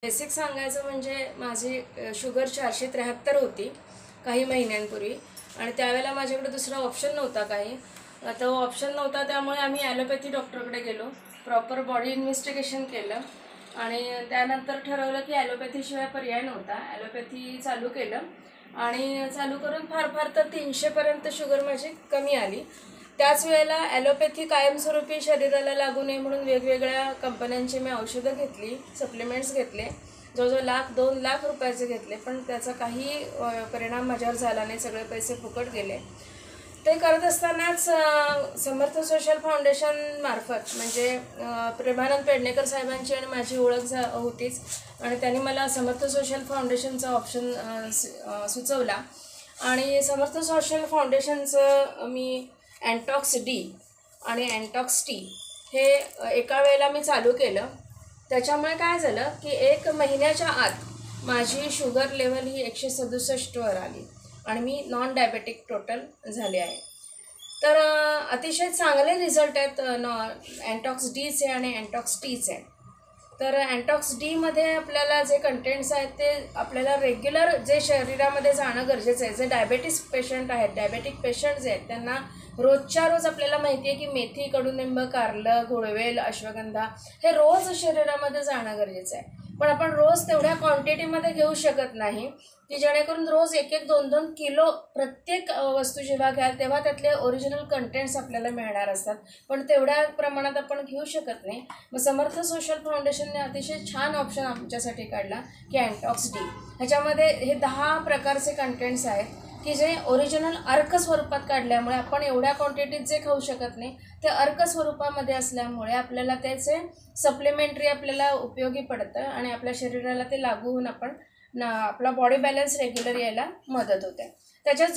Basic सांगायचं म्हणजे माझी शुगर 473 होती काही महिन्यांपूर्वी आणि त्यावेळेला माझ्याकडे दुसरा ऑप्शन नव्हता काही. तो ऑप्शन नव्हता त्यामुळे आम्ही ॲलोपॅथी डॉक्टरकडे गेलो. प्रॉपर बॉडी इन्व्हेस्टिगेशन केलं आणि त्यानंतर ठरवलं की ॲलोपॅथीशिवाय पर्याय नव्हता. ॲलोपॅथी चालू केलं आणि चालू करून फार तर 300पर्यंत शुगर माझी कमी आली. त्याच वेळेला ॲलोपॅथी कायमस्वरूपी शरीराला लागू नये म्हणून वेगवेगळ्या कंपन्यांची मी औषधं घेतली, सप्लिमेंट्स घेतले. जवळजवळ 1,00,000-2 लाख रुपयाचे घेतले, पण त्याचा काही परिणाम माझ्यावर झाला नाही. सगळे पैसे फुकट गेले. ते करत असतानाच समर्थ सोशल फाउंडेशन मार्फत म्हणजे प्रेमानंद पेडणेकर साहेबांची आणि माझी ओळख होतीच आणि त्यांनी मला समर्थ सोशल फाउंडेशनचा ऑप्शन सुचवला आणि समर्थ सोशल फाउंडेशनचं मी अँटॉक्स डी आणि अँटॉक्स टी हे एका वेळेला मी चालू केलं. त्याच्यामुळे काय झालं की 1 महिन्याच्या आत माझी शुगर लेवल ही 167वर आली आणि मी नॉन डायबेटिक टोटल झाले आहे. तर अतिशय चांगले रिझल्ट आहेत अँटॉक्स डीचे आणि अँटॉक्स टीचे. तर अँटॉक्स डीमध्ये आपल्याला जे कंटेंट्स आहेत ते आपल्याला रेग्युलर जे शरीरामध्ये जाणं गरजेचं आहे. जे डायबेटिस पेशंट आहेत, डायबेटिक पेशंट जे आहेत त्यांना रोजच्या रोज आपल्याला माहिती आहे की मेथी, कडुनिंब, कारलं, गुळवेल, अश्वगंधा हे रोज शरीरामध्ये जाणं गरजेचं आहे. पण आपण रोज तेवढ्या क्वांटिटीमध्ये घेऊ शकत नाही की जेणेकरून रोज 1-1, 2-2 किलो प्रत्येक वस्तू जेव्हा घ्याल तेव्हा त्यातले ओरिजिनल कंटेंट्स आपल्याला मिळणार असतात, पण तेवढ्या प्रमाणात आपण घेऊ शकत नाही. मग समर्थ सोशल फाउंडेशनने अतिशय छान ऑप्शन आमच्यासाठी काढला की अँटॉक्स डी. ह्याच्यामध्ये हे 10 प्रकारचे कंटेंट्स आहेत की जे ओरिजिनल अर्क स्वरूपात काढल्यामुळे आपण एवढ्या क्वांटिटीत जे खाऊ शकत नाही ते अर्क स्वरूपामध्ये असल्यामुळे आपल्याला त्याचे सप्लिमेंटरी आपल्याला उपयोगी पडतं आणि आपल्या शरीराला ते लागू होऊन आपण आपला बॉडी बॅलन्स रेग्युलर यायला मदत होते. त्याच्यात